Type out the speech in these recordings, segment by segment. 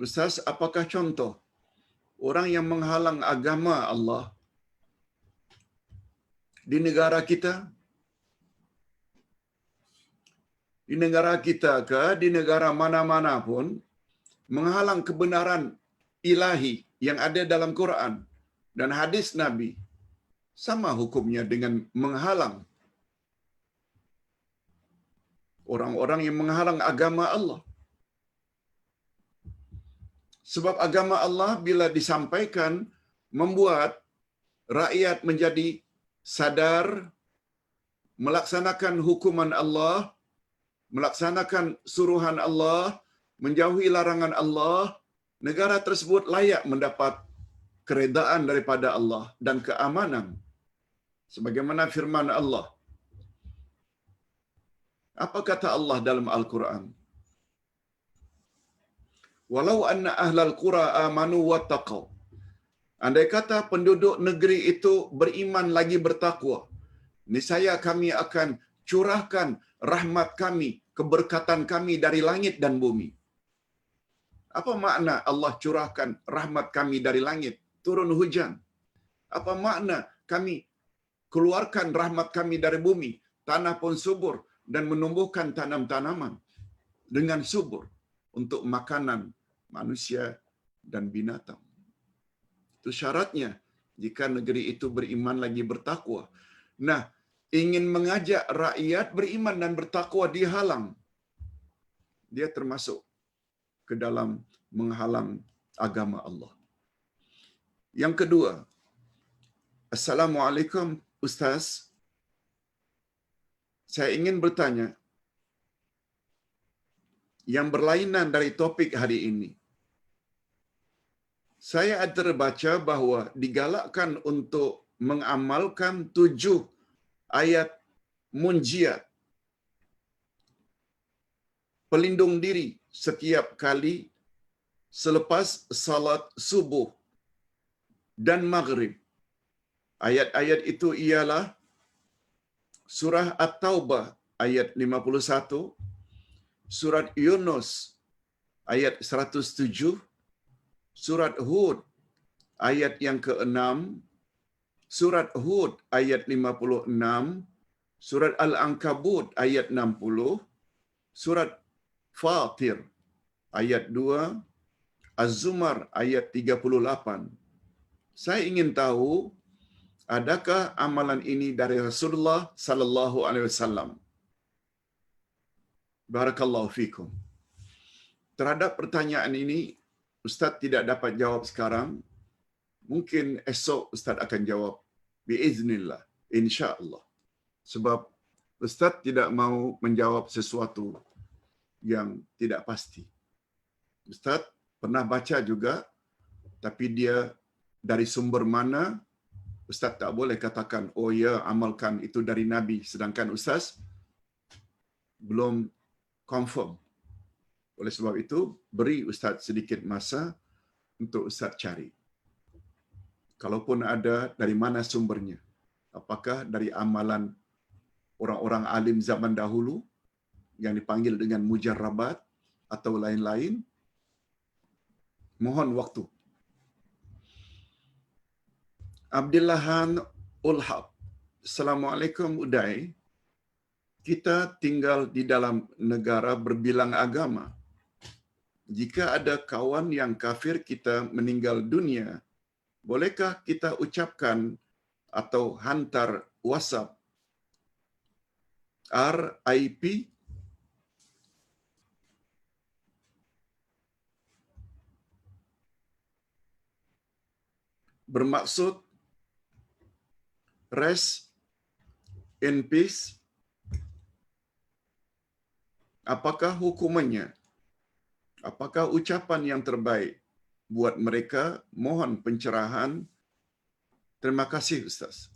Ustaz, apakah contoh orang yang menghalang agama Allah di negara kita? Di negara kita ke di negara mana-mana pun menghalang kebenaran ilahi yang ada dalam Quran dan hadis Nabi sama hukumnya dengan menghalang orang-orang yang menghalang agama Allah. Sebab agama Allah bila disampaikan membuat rakyat menjadi sadar, melaksanakan hukuman Allah, melaksanakan suruhan Allah, menjauhi larangan Allah, negara tersebut layak mendapat keredaan daripada Allah dan keamanan. Sebagaimana firman Allah. Apa kata Allah dalam Al-Quran? Walau anna ahlal qura amanu wattaqau. Andai kata penduduk negeri itu beriman lagi bertakwa, niscaya kami akan curahkan rahmat kami, keberkatan kami dari langit dan bumi. Apa makna Allah curahkan rahmat kami dari langit, turun hujan? Apa makna kami keluarkan rahmat kami dari bumi, tanah pun subur dan menumbuhkan tanam-tanaman dengan subur untuk makanan manusia dan binatang? Itu syaratnya jika negeri itu beriman lagi bertakwa. Nah, ingin mengajak rakyat beriman dan bertakwa dihalang. Dia termasuk ke dalam menghalang agama Allah. Yang kedua, Assalamualaikum Ustaz. Saya ingin bertanya yang berlainan dari topik hari ini. Saya ada terbaca bahawa digalakkan untuk mengamalkan 7 ayat munjiat pelindung diri setiap kali selepas salat subuh dan maghrib. Ayat-ayat itu ialah surah At-Taubah ayat 51, surat Yunus ayat 107, surat Hud ayat yang ke-6, surat Hud ayat 56, surat Al-Ankabut ayat 60, surat Fatir ayat 2, Az-Zumar ayat 38. Saya ingin tahu, adakah amalan ini dari Rasulullah sallallahu alaihi wasallam? Barakallahu fikum. Terhadap pertanyaan ini, Ustaz tidak dapat jawab sekarang. Mungkin esok Ustaz akan jawab. Biiznillah. InsyaAllah. Sebab Ustaz tidak mau menjawab sesuatu yang tidak pasti. Ustaz pernah baca juga, tapi dia dari sumber mana, Ustaz tak boleh katakan, oh ya, amalkan itu dari Nabi. Sedangkan Ustaz belum confirm. Oleh sebab itu, beri Ustaz sedikit masa untuk Ustaz cari. Kalaupun ada, dari mana sumbernya? Apakah dari amalan orang-orang alim zaman dahulu yang dipanggil dengan mujarrabat atau lain-lain? Mohon waktu. Abdillahan Ulhab. Assalamualaikum Uday. Kita tinggal di dalam negara berbilang agama. Jika ada kawan yang kafir kita meninggal dunia, bolehkah kita ucapkan atau hantar WhatsApp RIP? Bermaksud rest in peace. Apakah hukumannya? Apakah ucapan yang terbaik buat mereka? Mohon pencerahan. Terima kasih Ustaz.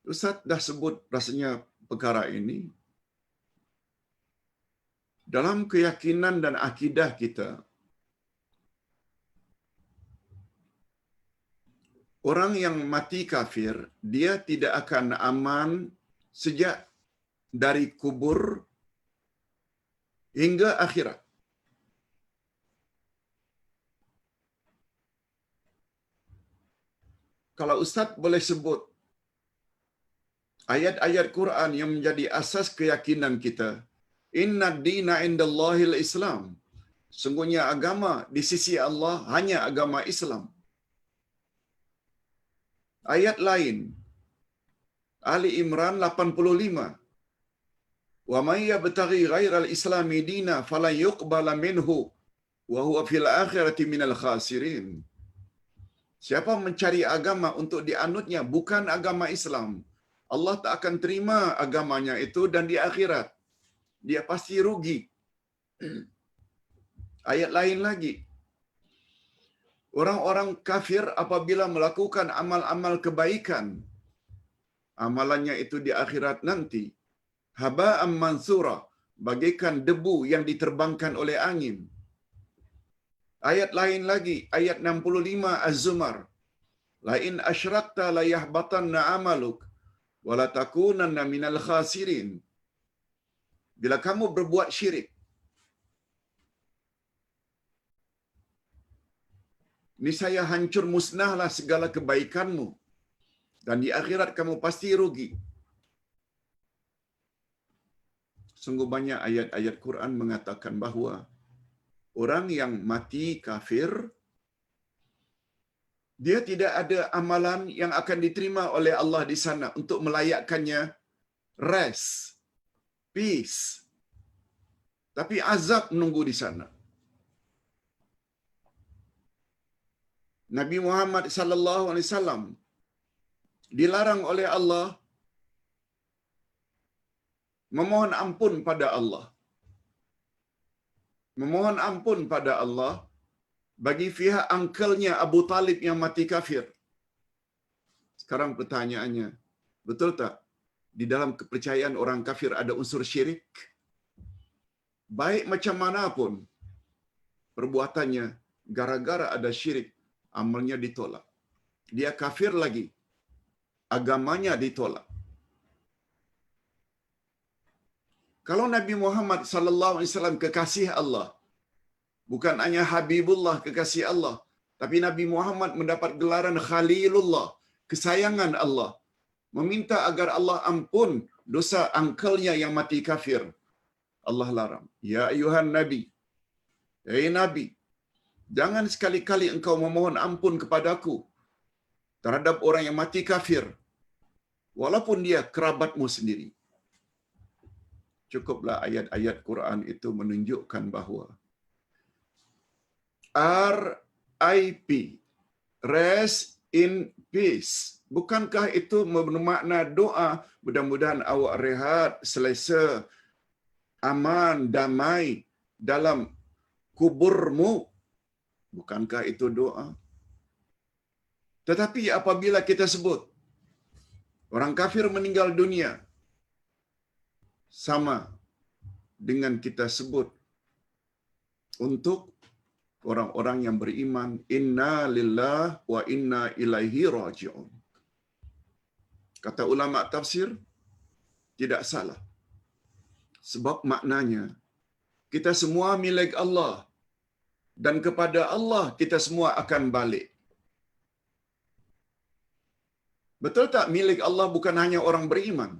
Ustaz dah sebut rasanya perkara ini. Dalam keyakinan dan akidah kita, orang yang mati kafir, dia tidak akan aman sejak dari kubur hingga akhirat. Kalau Ustaz boleh sebut ayat-ayat Quran yang menjadi asas keyakinan kita. Inna dina indallahil Islam. Sungguhnya agama di sisi Allah hanya agama Islam. Ayat lain, Ali Imran 85. Wa may yabtaghi ghairal islami dina falan yuqbala minhu wa huwa fil akhirati minal khasirin. Siapa mencari agama untuk dianutnya bukan agama Islam, Allah tak akan terima agamanya itu, dan di akhirat dia pasti rugi. Ayat lain lagi, orang-orang kafir apabila melakukan amal-amal kebaikan, amalannya itu di akhirat nanti haba'an mansura, bagaikan debu yang diterbangkan oleh angin. Ayat lain lagi, ayat 65 Az-Zumar, la in asyrakta la yahbatanna amaluk wa la takunanna minal khasirin. Bila kamu berbuat syirik, niscaya hancur musnahlah segala kebaikanmu, dan di akhirat kamu pasti rugi. Sungguh banyak ayat-ayat Quran mengatakan bahawa orang yang mati kafir, dia tidak ada amalan yang akan diterima oleh Allah di sana untuk melayakkannya rest, peace. Tapi azab menunggu di sana. Nabi Muhammad sallallahu alaihi wasallam dilarang oleh Allah memohon ampun pada Allah. Memohon ampun pada Allah bagi pihak angkelnya Abu Talib yang mati kafir. Sekarang pertanyaannya, betul tak di dalam kepercayaan orang kafir ada unsur syirik? Baik macam mana pun perbuatannya, gara-gara ada syirik, amalnya ditolak. Dia kafir lagi, agamanya ditolak. Kalau Nabi Muhammad sallallahu alaihi wasallam kekasih Allah, bukan hanya Habibullah kekasih Allah, tapi Nabi Muhammad mendapat gelaran Khalilullah, kesayangan Allah, meminta agar Allah ampun dosa angkelnya yang mati kafir. Allah larang, ya ayuhan Nabi, hai Nabi, jangan sekali-kali engkau memohon ampun kepadaku terhadap orang yang mati kafir, walaupun dia kerabatmu sendiri. Cukuplah ayat-ayat Quran itu menunjukkan bahawa RIP, rest in peace, bukankah itu bermakna doa mudah-mudahan awak rehat, selesa, aman, damai dalam kuburmu? Bukankah itu doa? Tetapi apabila kita sebut orang kafir meninggal dunia, sama dengan kita sebut untuk orang-orang yang beriman, inna lillah wa inna ilaihi raji'un. Kata ulama tafsir, tidak salah. Sebab maknanya, kita semua milik Allah, dan kepada Allah kita semua akan balik. Betul tak milik Allah bukan hanya orang beriman?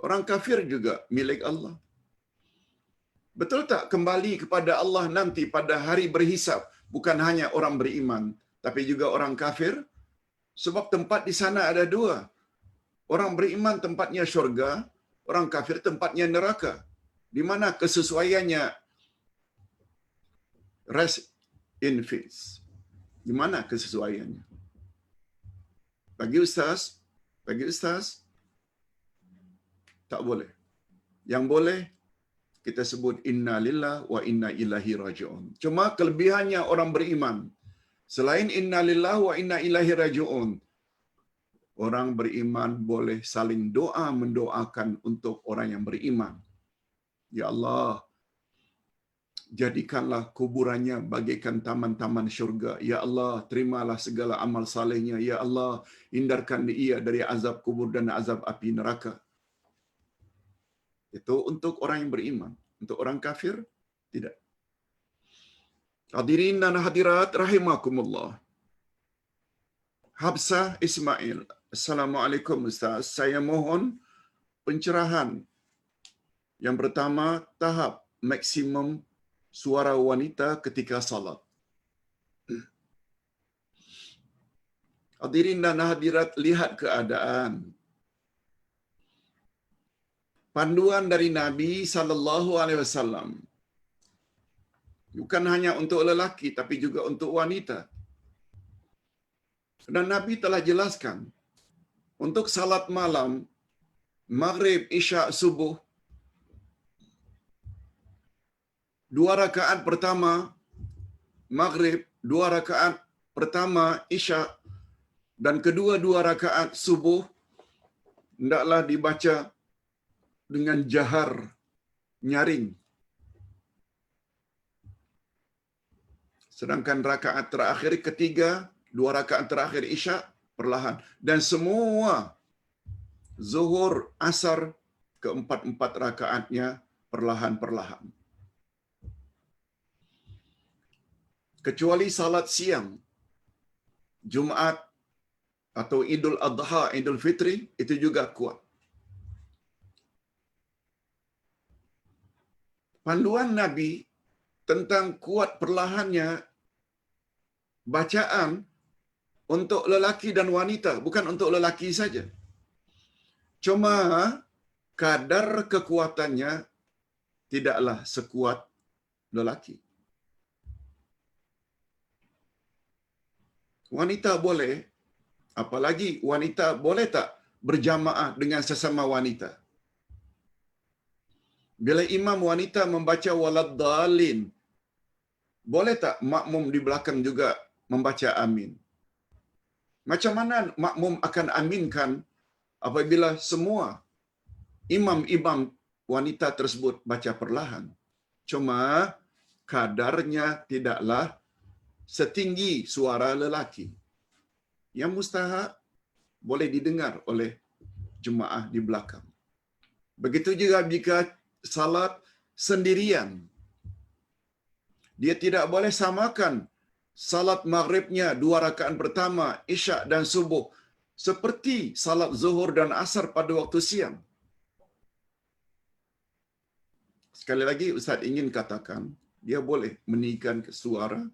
Orang kafir juga milik Allah. Betul tak kembali kepada Allah nanti pada hari berhisab bukan hanya orang beriman, tapi juga orang kafir? Sebab tempat di sana ada dua. Orang beriman tempatnya syurga, orang kafir tempatnya neraka. Di mana kesesuaiannya rest in peace? Di mana kesesuaiannya? Bagi Ustaz, tak boleh. Yang boleh, kita sebut inna lillah wa inna ilaihi raji'un. Cuma kelebihannya orang beriman, selain inna lillah wa inna ilaihi raji'un, orang beriman boleh saling doa mendoakan untuk orang yang beriman. Ya Allah, jadikanlah kuburannya bagaikan taman-taman syurga. Ya Allah, terimalah segala amal salehnya. Ya Allah, hindarkan ia dari azab kubur dan azab api neraka. Itu untuk orang yang beriman. Untuk orang kafir, tidak. Hadirin dan hadirat rahimakumullah. Habsah Ismail. Assalamualaikum Ustaz. Saya mohon pencerahan. Yang pertama, tahap maksimum suara wanita ketika salat. Hadirin dan hadirat, lihat keadaan. Panduan dari Nabi sallallahu alaihi wasallam bukan hanya untuk lelaki tapi juga untuk wanita. Dan Nabi telah jelaskan untuk salat malam, maghrib, isya, subuh, 2 rakaat pertama maghrib, 2 rakaat pertama isya, dan kedua-dua rakaat subuh hendaklah dibaca dengan jahar, nyaring. Sedangkan rakaat terakhir ketiga, 2 rakaat terakhir isya, perlahan. Dan semua zuhur, asar, keempat-empat rakaatnya perlahan-perlahan. Kecuali salat siang, Jumaat atau Idul Adha, Idul Fitri, itu juga kuat. Panduan Nabi tentang kuat perlahannya bacaan untuk lelaki dan wanita, bukan untuk lelaki saja. Cuma kadar kekuatannya tidaklah sekuat lelaki. Wanita boleh, apalagi wanita boleh tak berjamaah dengan sesama wanita? Bila imam wanita membaca waladdallin, boleh tak makmum di belakang juga membaca amin? Macam mana makmum akan aminkan apabila semua imam-imam wanita tersebut baca perlahan? Cuma kadarnya tidaklah setinggi suara lelaki. Yang mustahak boleh didengar oleh jemaah di belakang. Begitu juga jika salat sendirian. Dia tidak boleh samakan salat maghribnya 2 rakaat pertama, isyak dan subuh seperti salat zuhur dan asar pada waktu siang. Sekali lagi Ustaz ingin katakan, dia boleh meninggikan suara,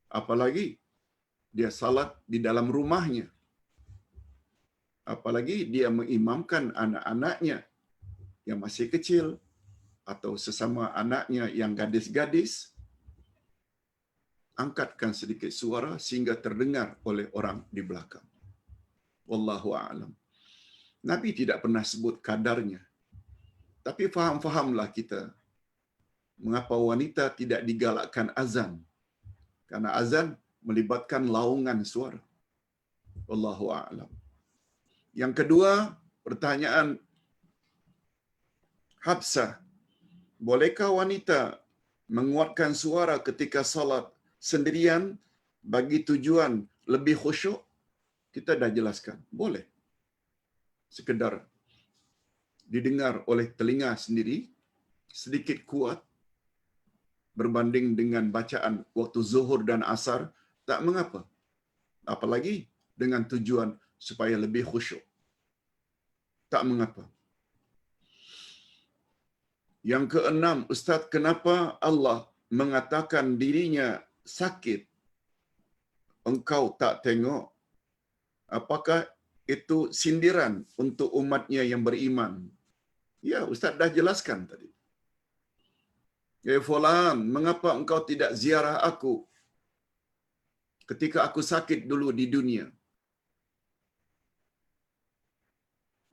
apalagi dia salat di dalam rumahnya. Apalagi dia mengimamkan anak-anaknya yang masih kecil atau sesama anaknya yang gadis-gadis, angkatkan sedikit suara sehingga terdengar oleh orang di belakang. Wallahu a'lam. Nabi tidak pernah sebut kadarnya. Tapi faham-fahamlah kita mengapa wanita tidak digalakkan azan. Karena azan melibatkan laungan suara. Wallahu a'lam. Yang kedua, pertanyaan Habsah, bolehkah wanita menguatkan suara ketika salat sendirian bagi tujuan lebih khusyuk? Kita dah jelaskan, boleh. Sekedar didengar oleh telinga sendiri, sedikit kuat berbanding dengan bacaan waktu zuhur dan asar, tak mengapa. Apalagi dengan tujuan supaya lebih khusyuk. Tak mengapa. Yang keenam, Ustaz, kenapa Allah mengatakan dirinya sakit? Engkau tak tengok? Apakah itu sindiran untuk umatnya yang beriman? Ya, Ustaz dah jelaskan tadi. Ya fulan, mengapa engkau tidak ziarah aku ketika aku sakit dulu di dunia?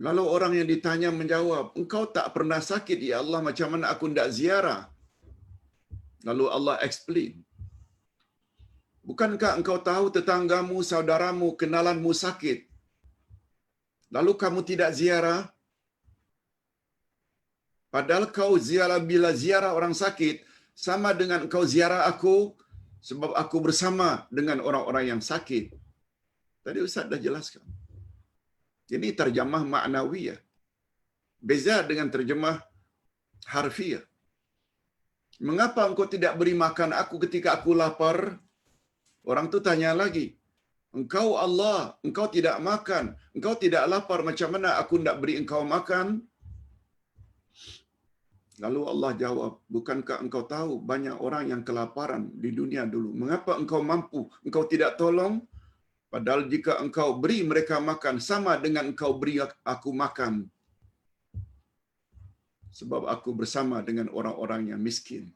Lalu orang yang ditanya menjawab, engkau tak pernah sakit, ya Allah, macam mana aku tidak ziarah? Lalu Allah explain, bukankah engkau tahu tetanggamu, saudaramu, kenalanmu sakit? Lalu kamu tidak ziarah? Padahal kau ziarah, bila ziarah orang sakit, sama dengan engkau ziarah aku, sebab aku bersama dengan orang-orang yang sakit. Tadi Ustaz dah jelaskan. Ini terjemah maknawiyah. Beza dengan terjemah harfiah. Mengapa engkau tidak beri makan aku ketika aku lapar? Orang tu tanya lagi. engkau Allah, engkau tidak makan, engkau tidak lapar, macam mana aku nak beri engkau makan? Lalu Allah jawab, bukankah engkau tahu banyak orang yang kelaparan di dunia dulu? Mengapa engkau mampu, engkau tidak tolong? Padahal jika engkau beri mereka makan, sama dengan engkau beri aku makan. Sebab aku bersama dengan orang-orang yang miskin.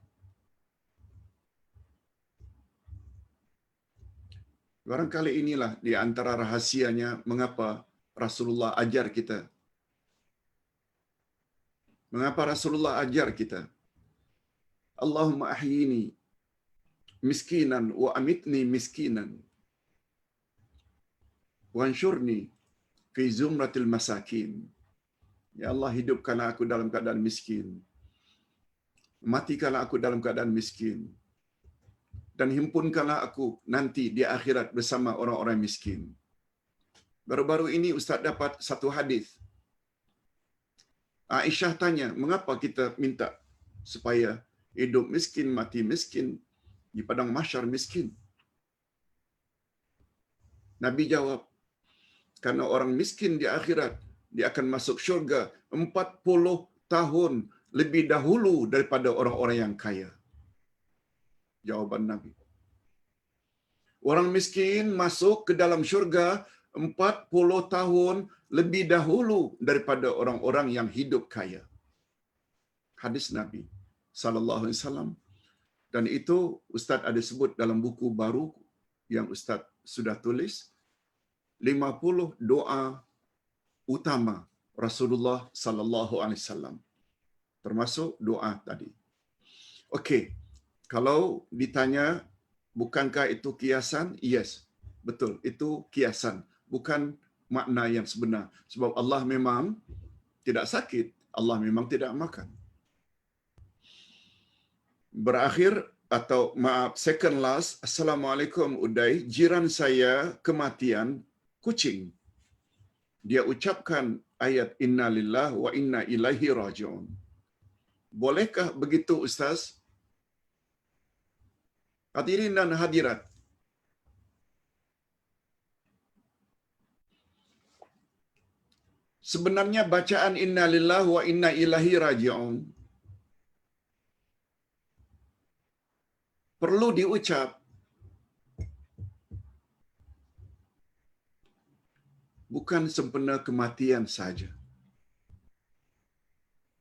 Barangkali inilah di antara rahasianya mengapa Rasulullah ajar kita. Mengapa Rasulullah ajar kita? Allahumma ahyini miskinan wa amitni miskinan. Wansyurni fi zumratil masakin. Ya Allah, hidupkanlah aku dalam keadaan miskin. Matikanlah aku dalam keadaan miskin. Dan himpunkanlah aku nanti di akhirat bersama orang-orang miskin. Baru-baru ini Ustaz dapat satu hadis. Aisyah tanya, mengapa kita minta supaya hidup miskin, mati miskin, di padang mahsyar miskin? Nabi jawab, karena orang miskin di akhirat, dia akan masuk syurga 40 tahun lebih dahulu daripada orang-orang yang kaya. Jawaban Nabi. Orang miskin masuk ke dalam syurga 40 tahun lebih dahulu daripada orang-orang yang hidup kaya. Hadis Nabi sallallahu alaihi wasallam. Dan itu Ustaz ada sebut dalam buku baru yang Ustaz sudah tulis, 50 doa utama Rasulullah sallallahu alaihi wasallam. Termasuk doa tadi. Okey. Kalau ditanya bukankah itu kiasan? Yes. Betul, itu kiasan, bukan makna yang sebenar. Sebab Allah memang tidak sakit, Allah memang tidak makan. Berakhir atau maaf, second last, Assalamualaikum Uday, jiran saya kematian kucing. Dia ucapkan ayat Inna Lillahi wa Inna Ilaihi Raji'un. Bolehkah begitu Ustaz? Hadirin dan hadirat, sebenarnya bacaan Inna Lillahi wa Inna Ilaihi Raji'un perlu diucap bukan sempena kematian saja.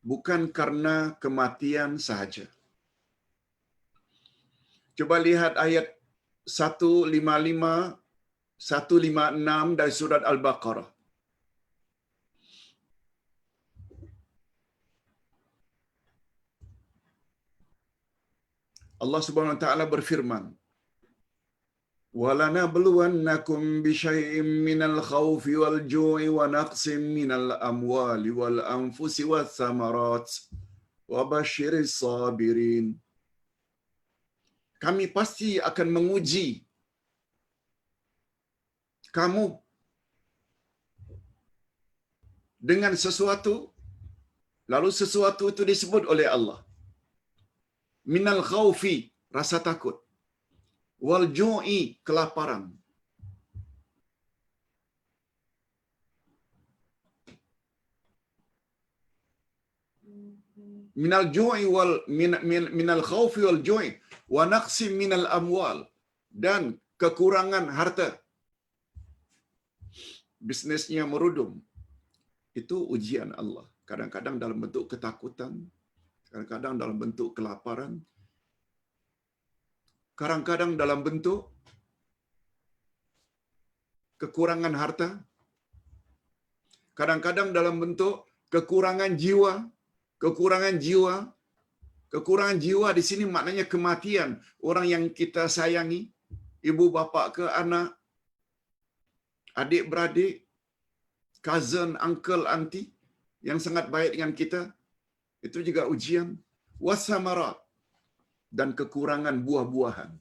Bukan karena kematian sahaja. Coba lihat ayat 155, 156 dari surat Al-Baqarah. Allah Subhanahu wa taala berfirman, وَلَنَبْلُوَنَّكُمْ بِشَيْءٍ مِّنَ الْخَوْفِ وَالْجُوعِ وَنَقْصٍ مِّنَ الْأَمْوَالِ وَالْأَنفُسِ وَالثَّمَرَاتِ وَبَشِّرِ الصَّابِرِينَ. Kami pasti akan menguji kamu dengan sesuatu, lalu sesuatu itu disebut oleh Allah. Minal khaufi, rasa takut. Wal ju'i, kelaparan. Minal ju'i wal minal khaufi wal ju'i wa naqsim minal amwal, dan kekurangan harta. Bisnesnya merudum. Itu ujian Allah. Kadang-kadang dalam bentuk ketakutan, kadang-kadang dalam bentuk kelaparan, kadang-kadang dalam bentuk kekurangan harta, kadang-kadang dalam bentuk kekurangan jiwa. Kekurangan jiwa di sini maknanya kematian orang yang kita sayangi, ibu bapa ke anak, adik-beradik, cousin, uncle, auntie yang sangat baik dengan kita. Itu juga ujian. Wasamarat, dan kekurangan buah-buahan.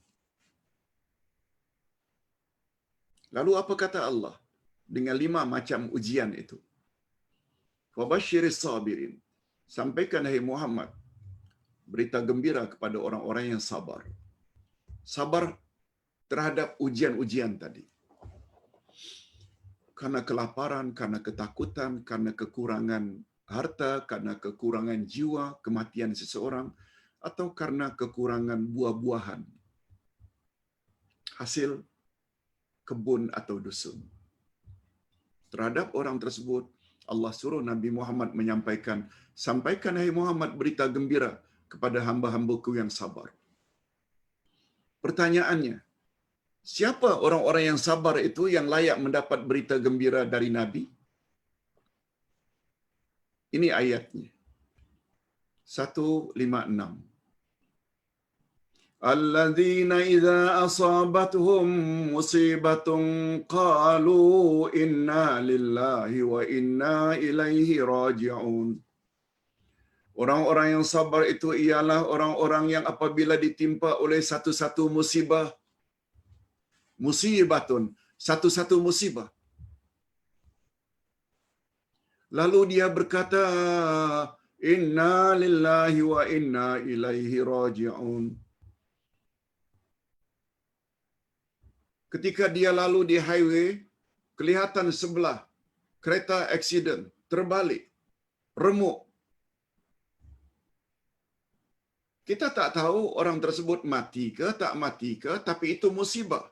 Lalu apa kata Allah dengan 5 macam ujian itu? Wabashiris sabirin. Sampaikan hai Muhammad berita gembira kepada orang-orang yang sabar. Sabar terhadap ujian-ujian tadi. karena kelaparan, karena ketakutan, karena kekurangan harta, karena kekurangan jiwa, kematian seseorang, atau karena kekurangan buah-buahan, hasil kebun atau dusun. Terhadap orang tersebut, Allah suruh Nabi Muhammad menyampaikan, sampaikan hai Muhammad berita gembira kepada hamba-hambaku yang sabar. Pertanyaannya, siapa orang-orang yang sabar itu yang layak mendapat berita gembira dari Nabi? Ini ayatnya. 156. Alladzina idza asabathum musibatun qalu inna lillahi wa inna ilaihi raji'un. Orang-orang yang sabar itu ialah orang-orang yang apabila ditimpa oleh satu-satu musibah, musibatun, satu-satu musibah, lalu dia berkata, inna lillahi wa inna ilaihi raji'un. Ketika dia lalu di highway, kelihatan sebelah kereta aksiden, terbalik, remuk. Kita tak tahu orang tersebut mati ke tak mati ke, tapi itu musibah.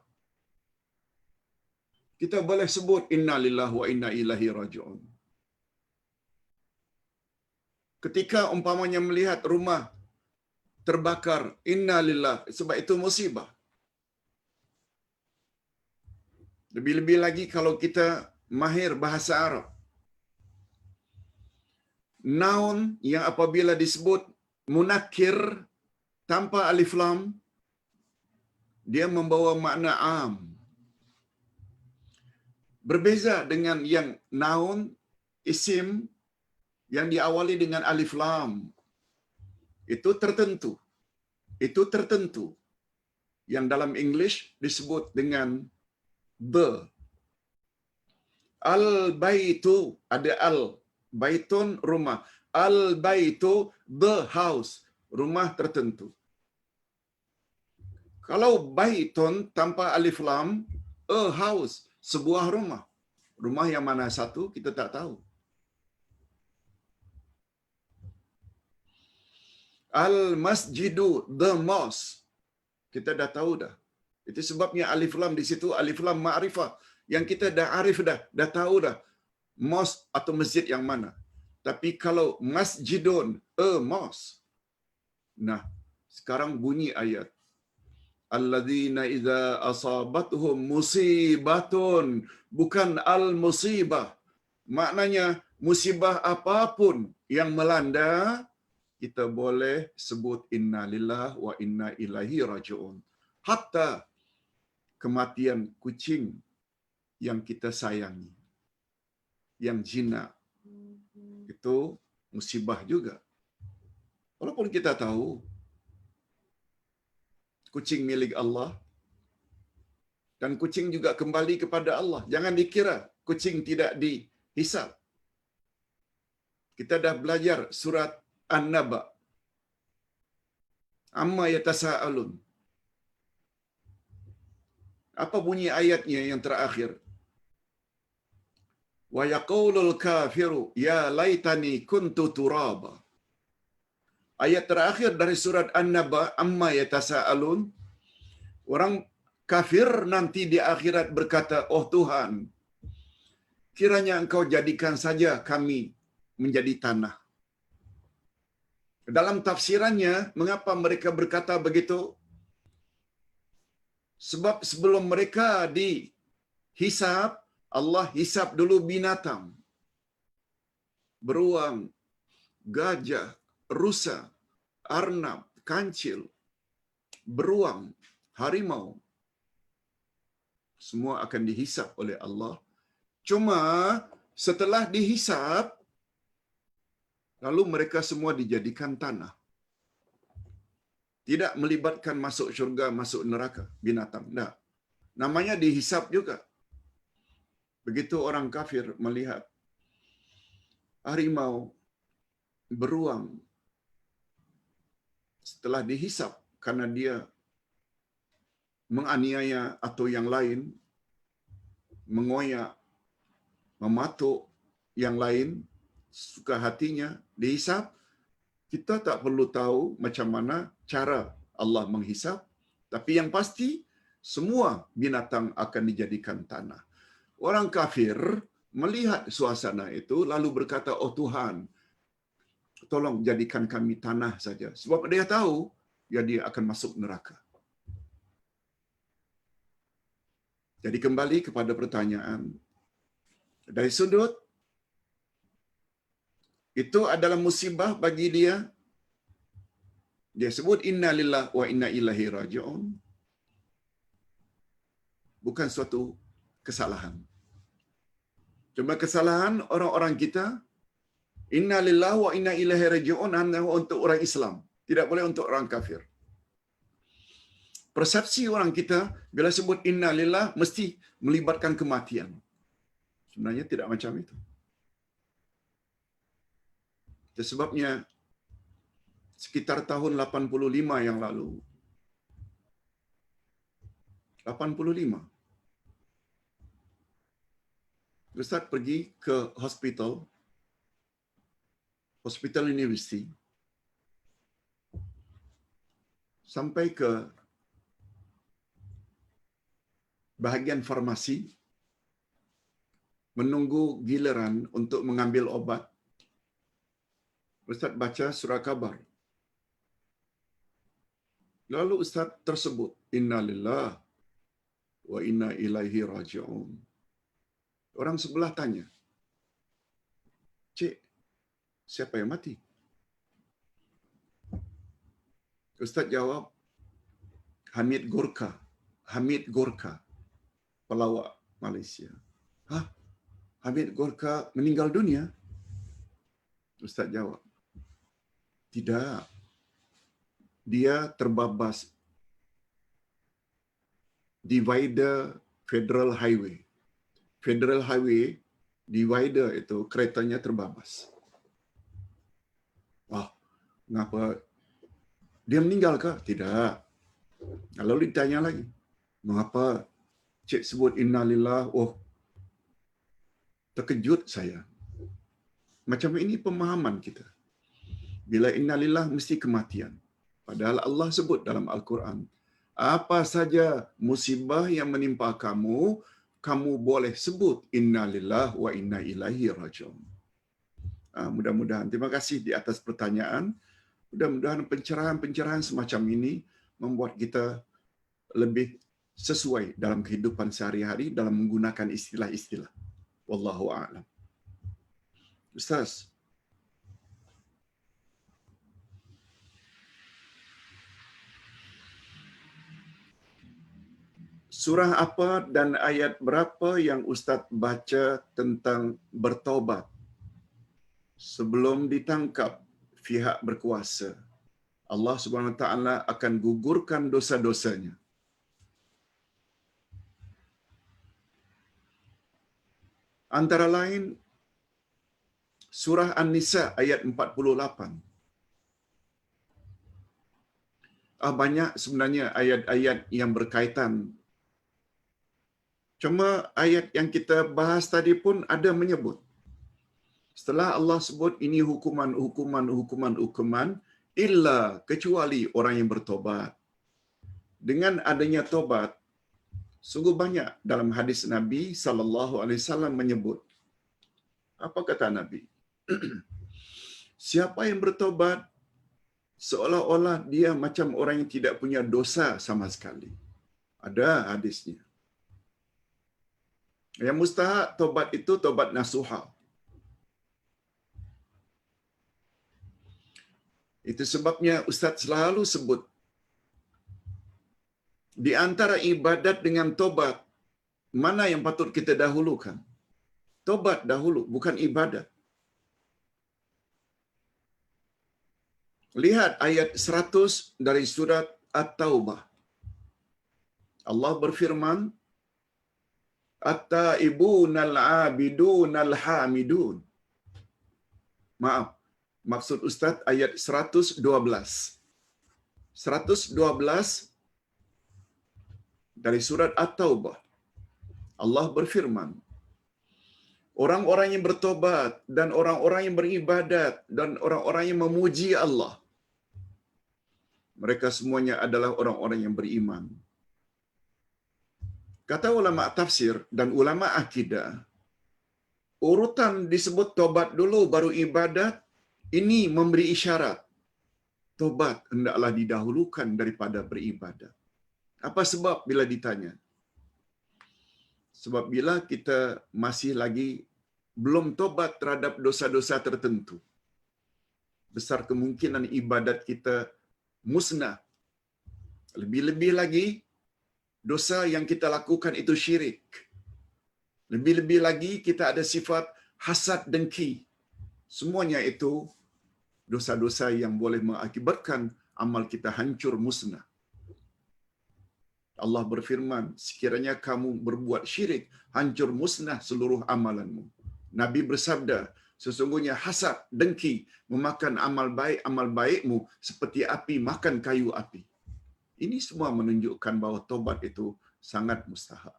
Kita boleh sebut inna lillahi wa inna ilaihi raji'un. Ketika umpamanya melihat rumah terbakar, inna lillahi, sebab itu musibah. Lebih-lebih lagi kalau kita mahir bahasa Arab. Noun yang apabila disebut munakir tanpa alif lam, dia membawa makna am. Berbeza dengan yang noun, isim, yang diawali dengan alif lam. Itu tertentu. Itu tertentu. Yang dalam English disebut dengan the. Al-baitu, ada al. Baitun, rumah. Al-baitu, the house. Rumah tertentu. Kalau baitun tanpa alif lam, a house, sebuah rumah. Rumah yang mana satu, kita tak tahu. Al-masjidu, the mosque. Kita dah tahu dah. Itu sebabnya alif lam di situ, alif lam ma'rifah. Yang kita dah arif dah tahu dah. Mosque atau masjid yang mana. Tapi kalau masjidun, a mosque. Nah, sekarang bunyi ayat. Alladzina idza asabatuhum musibatun, bukan al-musibah. Maknanya musibah apapun yang melanda, kita boleh sebut inna lillahi wa inna ilaihi raji'un. Hatta kematian kucing yang kita sayangi, yang jinak, itu musibah juga. Walaupun kita tahu kucing milik Allah dan kucing juga kembali kepada Allah. Jangan dikira kucing tidak dihisab. Kita dah belajar surat An-Naba. Amma yatasaalun. Apa bunyi ayatnya yang terakhir? Wa yaqulul kafiru ya laitani kuntu turaba. Ayat terakhir dari surat An-Naba, amma yatasaalun. Orang kafir nanti di akhirat berkata, oh Tuhan, kiranya Engkau jadikan saja kami menjadi tanah. Dalam tafsirannya, mengapa mereka berkata begitu? Sebab sebelum mereka dihisab, Allah hisab dulu binatang. Beruang, gajah, rusa, arnab, kancil, beruang, harimau. Semua akan dihisab oleh Allah. Cuma setelah dihisab, lalu mereka semua dijadikan tanah. Tidak melibatkan masuk syurga, masuk neraka, binatang. Tak. Namanya dihisab juga. Begitu orang kafir melihat harimau, beruang, setelah dihisab karena dia menganiaya atau yang lain, mengoyak, mematuk yang lain, suka hatinya, dihisap, kita tak perlu tahu macam mana cara Allah menghisap, tapi yang pasti, semua binatang akan dijadikan tanah. Orang kafir melihat suasana itu, lalu berkata, oh Tuhan, tolong jadikan kami tanah saja. Sebab dia tahu, ya dia akan masuk neraka. Jadi kembali kepada pertanyaan, dari sudut, itu adalah musibah bagi dia. Dia sebut inna lillahi wa inna ilaihi raji'un. Bukan suatu kesalahan. Cuma kesalahan orang-orang kita, inna lillahi wa inna ilaihi raji'un hanya untuk orang Islam. Tidak boleh untuk orang kafir. Persepsi orang kita, bila sebut inna lillahi, mesti melibatkan kematian. Sebenarnya tidak macam itu. Itu sebabnya, sekitar tahun 85 yang lalu, 85, Ustaz pergi ke hospital university, sampai ke bahagian farmasi, menunggu giliran untuk mengambil obat. Ustaz baca surah khabar. Lalu Ustaz tersebut, inna lillahi wa inna ilaihi raji'un. Orang sebelah tanya, Cik, siapa yang mati? Ustaz jawab, Hamid Gorka, pelawak Malaysia. Hah? Hamid Gorka meninggal dunia? Ustaz jawab, tidak. Dia terbabas divider Federal Highway. Federal Highway, divider itu keretanya terbabas. Wah, kenapa? Dia meninggal ke? Tidak. Lalu ditanya lagi, mengapa Cik sebut innalillah? Oh, terkejut saya. Macam ini pemahaman kita. Bila innalillah mesti kematian. Padahal Allah sebut dalam Al-Quran, apa saja musibah yang menimpa kamu, kamu boleh sebut innalillah wa inna ilaihi raji'un. Mudah-mudahan, terima kasih di atas pertanyaan. Mudah-mudahan pencerahan-pencerahan semacam ini membuat kita lebih sesuai dalam kehidupan sehari-hari dalam menggunakan istilah-istilah. Wallahu a'lam. Ustaz. Surah apa dan ayat berapa yang Ustaz baca tentang bertaubat sebelum ditangkap pihak berkuasa? Allah Subhanahu Wa Taala akan gugurkan dosa-dosanya. Antara lain surah An-Nisa ayat 48. Banyak sebenarnya ayat-ayat yang berkaitan. Cuma ayat yang kita bahas tadi pun ada menyebut. Setelah Allah sebut ini hukuman illa kecuali orang yang bertobat. Dengan adanya tobat, sungguh banyak dalam hadis Nabi sallallahu alaihi wasallam menyebut. Apa kata Nabi? Siapa yang bertobat seolah-olah dia macam orang yang tidak punya dosa sama sekali. Ada hadisnya. Yang mustahak tobat itu tobat nasuha. Itu sebabnya Ustaz selalu sebut di antara ibadat dengan tobat, mana yang patut kita dahulukan? Tobat dahulu, bukan ibadat. Lihat ayat 100 dari surat At-Taubah. Allah berfirman, At-taibunal abidunal hamidun. Maaf, maksud Ustaz ayat 112. 112 dari surat At-Taubah. Allah berfirman, orang-orang yang bertobat dan orang-orang yang beribadat dan orang-orang yang memuji Allah. Mereka semuanya adalah orang-orang yang beriman. Kata ulama tafsir dan ulama akidah, urutan disebut tobat dulu baru ibadat, ini memberi isyarat tobat hendaklah didahulukan daripada beribadat. Apa sebab bila ditanya? Sebab bila kita masih lagi belum tobat terhadap dosa-dosa tertentu, besar kemungkinan ibadat kita musnah. Lebih-lebih lagi, dosa yang kita lakukan itu syirik. Lebih-lebih lagi, kita ada sifat hasad dengki. Semuanya itu dosa-dosa yang boleh mengakibatkan amal kita hancur musnah. Allah berfirman, sekiranya kamu berbuat syirik, hancur musnah seluruh amalanmu. Nabi bersabda, sesungguhnya hasad, dengki, memakan amal baikmu seperti api makan kayu api. Ini semua menunjukkan bahawa tobat itu sangat mustahak.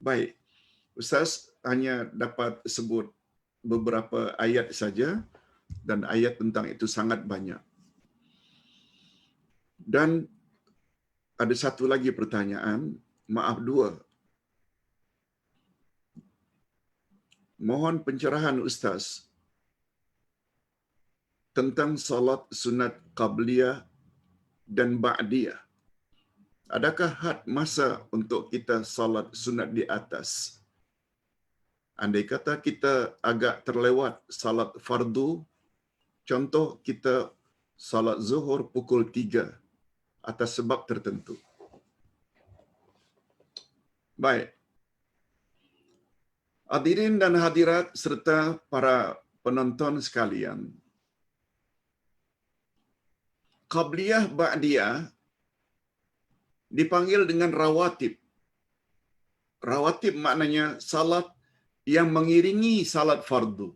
Baik, Ustaz hanya dapat sebut beberapa ayat saja dan ayat tentang itu sangat banyak. Dan ada satu lagi pertanyaan, maaf dua. Mohon pencerahan Ustaz tentang salat sunat qabliyah dan ba'diyah. Adakah had masa untuk kita salat sunat di atas? Andai kata kita agak terlewat salat fardu, contoh kita salat zuhur pukul 3 atas sebab tertentu. Baik. Hadirin dan hadirat serta para penonton sekalian. Qabliyah ba'diyah dipanggil dengan rawatib. Rawatib maknanya salat yang mengiringi salat fardu.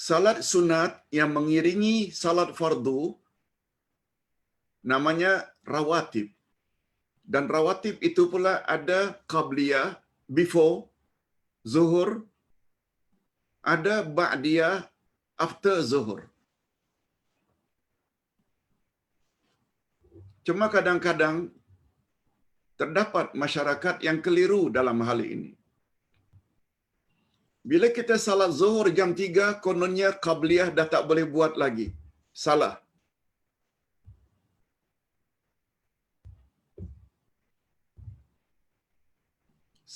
Salat sunat yang mengiringi salat fardu namanya rawatib. Dan rawatib itu pula ada qabliyah before zuhur, ada ba'diyah after zuhur. Cuma kadang-kadang terdapat masyarakat yang keliru dalam hal ini. Bila kita salat zuhur jam 3, kononnya qabliyah dah tak boleh buat lagi. Salah.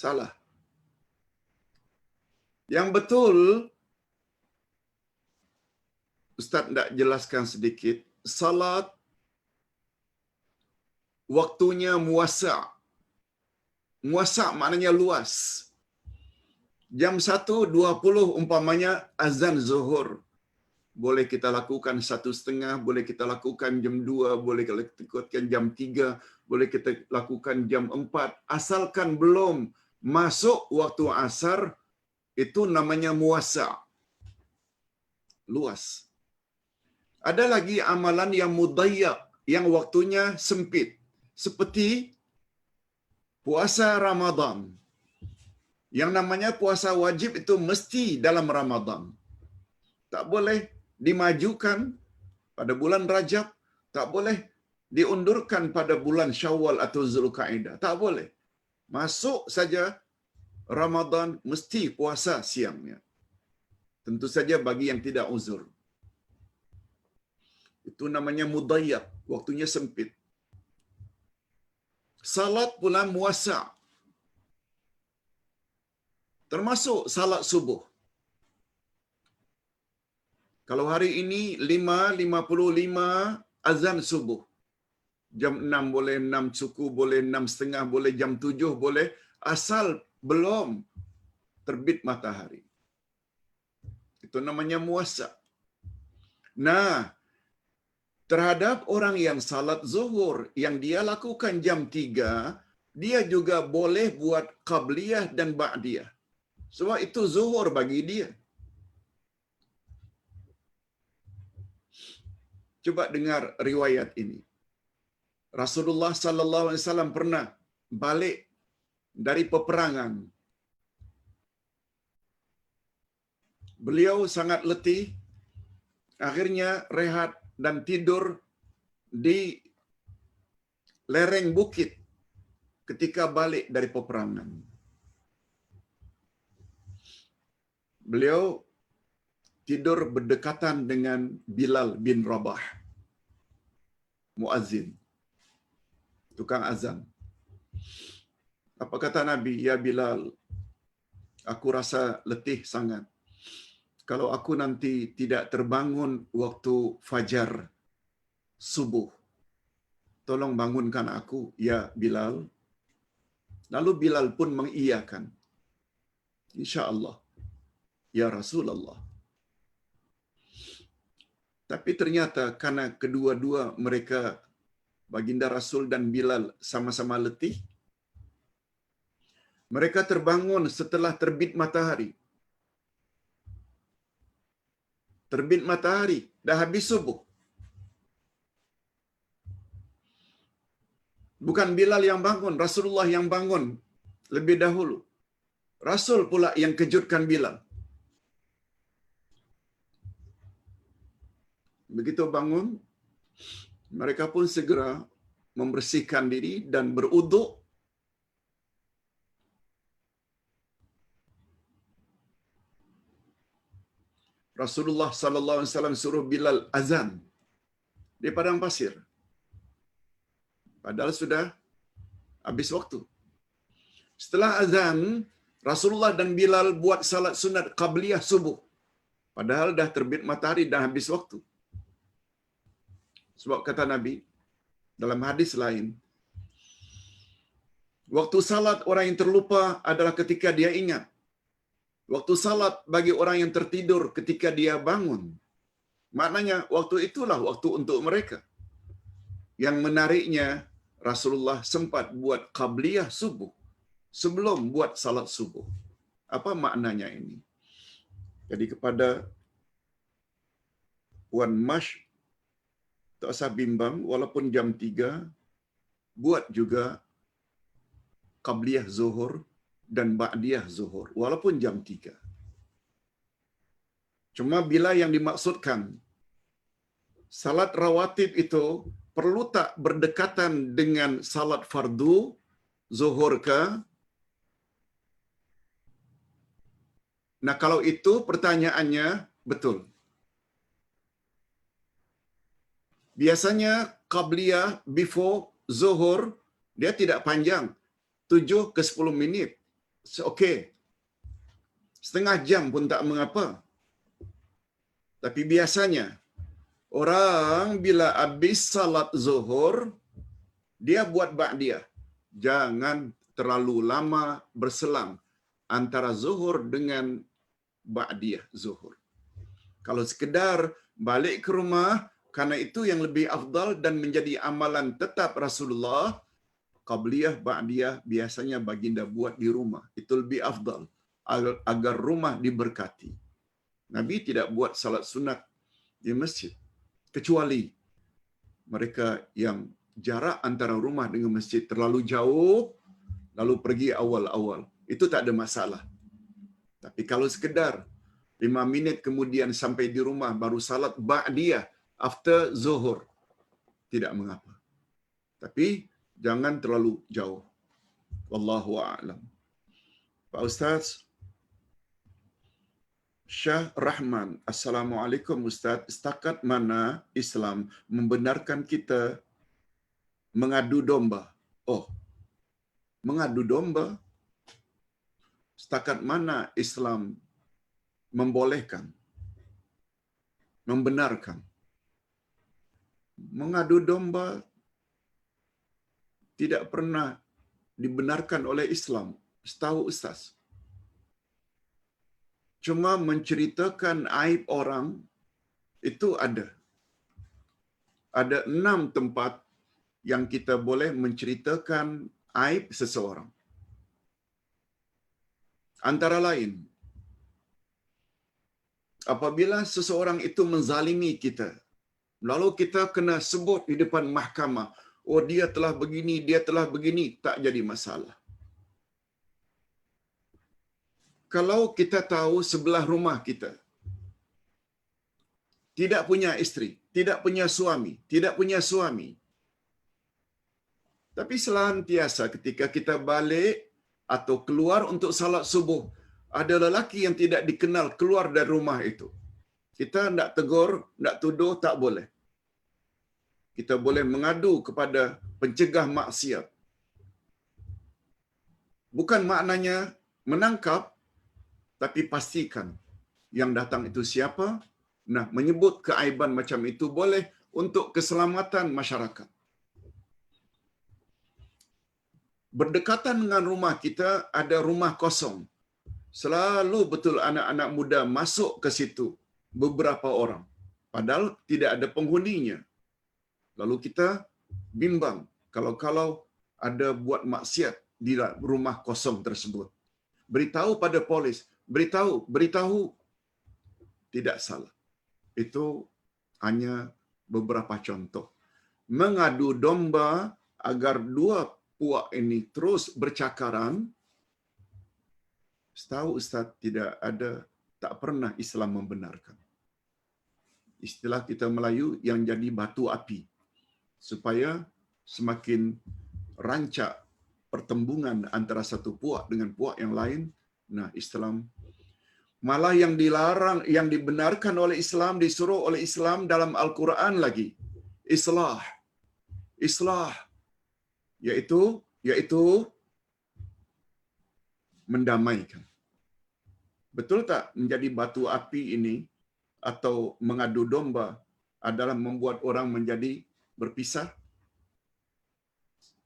Salah. Yang betul, Ustaz nak jelaskan sedikit, salat waktunya muwassa'. Muwassa' maknanya luas. Jam 1.20 umpamanya azan zuhur. Boleh kita lakukan 1:30, boleh kita lakukan jam 2, boleh kita lakukan jam 3, boleh kita lakukan jam 4. Asalkan belum masuk waktu asar, itu namanya muwassa'. Luas. Ada lagi amalan yang mudayyak, yang waktunya sempit. Seperti puasa Ramadan. Yang namanya puasa wajib itu mesti dalam Ramadan. Tak boleh dimajukan pada bulan Rajab, tak boleh diundurkan pada bulan Syawal atau Zulkaidah. Tak boleh. Masuk saja Ramadan mesti puasa siangnya. Tentu saja bagi yang tidak uzur. Itu namanya mudayyak, waktunya sempit. Salat pula muwassa'. Termasuk salat subuh. Kalau hari ini 5.55 azan subuh. Jam 6 boleh, 6 suku boleh, 6:30 boleh, jam 7 boleh, asal belum terbit matahari. Itu namanya muwassa'. Nah, terhadap orang yang salat zuhur yang dia lakukan jam 3, dia juga boleh buat qabliyah dan ba'diyah. Sebab itu zuhur bagi dia. Cuba dengar riwayat ini. Rasulullah sallallahu alaihi wasallam pernah balik dari peperangan. Beliau sangat letih, akhirnya rehat dan tidur di lereng bukit ketika balik dari peperangan. Beliau tidur berdekatan dengan Bilal bin Rabah, muazzin, tukang azan. Apa kata Nabi? Ya Bilal, aku rasa letih sangat. Kalau aku nanti tidak terbangun waktu fajar subuh, tolong bangunkan aku, ya Bilal. Lalu Bilal pun mengiyakan. InsyaAllah, ya Rasulullah. Tapi ternyata karena kedua-dua mereka, Baginda Rasul dan Bilal, sama-sama letih, mereka terbangun setelah terbit matahari. Terbit matahari, dah habis subuh. Bukan Bilal yang bangun, Rasulullah yang bangun lebih dahulu. Rasul pula yang kejutkan Bilal. Begitu bangun, mereka pun segera membersihkan diri dan beruduk. Rasulullah sallallahu alaihi wasallam suruh Bilal azan di padang pasir. Padahal sudah habis waktu. Setelah azan, Rasulullah dan Bilal buat salat sunat qabliyah subuh. Padahal dah terbit matahari dan habis waktu. Sebab kata Nabi dalam hadis lain, waktu salat orang yang terlupa adalah ketika dia ingat. Waktu salat bagi orang yang tertidur ketika dia bangun. Maknanya waktu itulah waktu untuk mereka. Yang menariknya, Rasulullah sempat buat qabliyah subuh sebelum buat salat subuh. Apa maknanya ini? Jadi kepada Puan Mash, tak usah bimbang, walaupun jam 3, buat juga qabliyah zuhur dan ba'diyah zuhur, walaupun jam 3. Cuma bila yang dimaksudkan, salat rawatib itu perlu tak berdekatan dengan salat fardu, zuhur ke? Nah, kalau itu pertanyaannya betul. Biasanya qabliyah before zuhur dia tidak panjang, 7 ke 10 minit. Okey. Setengah jam pun tak mengapa. Tapi biasanya orang bila habis salat zuhur dia buat ba'diyah. Jangan terlalu lama berselang antara zuhur dengan ba'diyah zuhur. Kalau sekedar balik ke rumah, karena itu yang lebih afdal dan menjadi amalan tetap Rasulullah, qabliyah ba'diyah biasanya baginda buat di rumah. Itu lebih afdal agar rumah diberkati. Nabi tidak buat salat sunat di masjid, kecuali mereka yang jarak antara rumah dengan masjid terlalu jauh, lalu pergi awal-awal. Itu tak ada masalah. Tapi kalau sekedar 5 minit kemudian sampai di rumah baru salat ba'diyah after zuhur, tidak mengapa. Tapi jangan terlalu jauh. Wallahu a'lam. Pak Ustaz Syah Rahman, Assalamualaikum Ustaz. Setakat mana Islam membenarkan kita mengadu domba? Oh, mengadu domba? Setakat mana Islam membolehkan, membenarkan? Mengadu domba tidak pernah dibenarkan oleh Islam, setahu Ustaz. Cuma menceritakan aib orang itu ada. Ada 6 tempat yang kita boleh menceritakan aib seseorang. Antara lain, apabila seseorang itu menzalimi kita, lalu kita kena sebut di depan mahkamah, oh dia telah begini, dia telah begini, tak jadi masalah. Kalau kita tahu sebelah rumah kita tidak punya isteri, tidak punya suami, tidak punya suami, tapi selantiasa ketika kita balik atau keluar untuk salat subuh, ada lelaki yang tidak dikenal keluar dari rumah itu. Kita tidak tegur, tidak tuduh, tak boleh. Kita boleh mengadu kepada pencegah maksiat. Bukan maknanya menangkap, tapi pastikan yang datang itu siapa. Nah, menyebut keaiban macam itu boleh untuk keselamatan masyarakat. Berdekatan dengan rumah kita ada rumah kosong. Selalu betul anak-anak muda masuk ke situ, beberapa orang. Padahal tidak ada penghuninya. Lalu kita bimbang kalau ada buat maksiat di rumah kosong tersebut. Beritahu pada polis, beritahu tidak salah. Itu hanya beberapa contoh. Mengadu domba agar dua puak ini terus bercakaran, setahu Ustaz tidak ada, tak pernah Islam membenarkan. Istilah kita Melayu yang jadi batu api, supaya semakin rancak pertembungan antara satu puak dengan puak yang lain. Nah, Islam malah yang dilarang, yang dibenarkan oleh Islam, disuruh oleh Islam dalam Al-Quran lagi. Islah, yaitu mendamaikan. Betul tak menjadi batu api ini atau mengadu domba adalah membuat orang menjadi berpisah?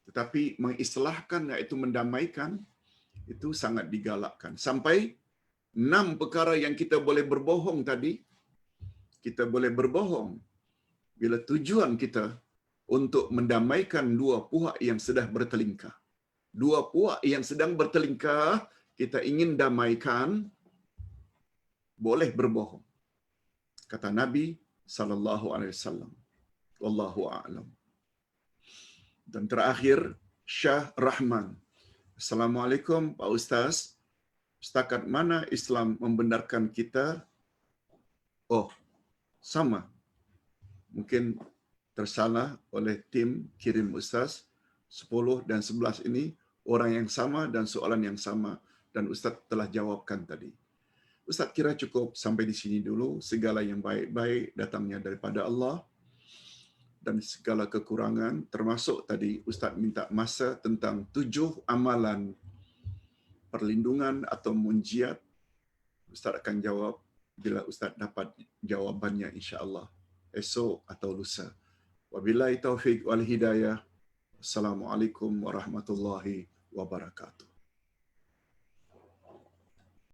Tetapi mengislahkan, yaitu mendamaikan, itu sangat digalakkan. Sampai 6 perkara yang kita boleh berbohong tadi, kita boleh berbohong bila tujuan kita untuk mendamaikan dua puak yang sedang bertelingkah. Dua puak yang sedang bertelingkah, kita ingin damaikan, boleh berbohong. Kata Nabi sallallahu alaihi wasallam. Wallahu a'lam. Dan terakhir, Syah Rahman. Assalamualaikum Pak Ustaz. Setakat mana Islam membenarkan kita? Oh, sama. Mungkin tersalah oleh tim kirim Ustaz. 10 dan 11 ini orang yang sama dan soalan yang sama. Dan Ustaz telah jawabkan tadi. Ustaz kira cukup sampai di sini dulu. Segala yang baik-baik datangnya daripada Allah. Dan segala kekurangan, termasuk tadi Ustaz minta masa tentang 7 amalan perlindungan atau munjiat. Ustaz akan jawab bila Ustaz dapat jawabannya insya-Allah esok atau lusa. Wabillahi taufiq wal hidayah. Assalamualaikum warahmatullahi wabarakatuh.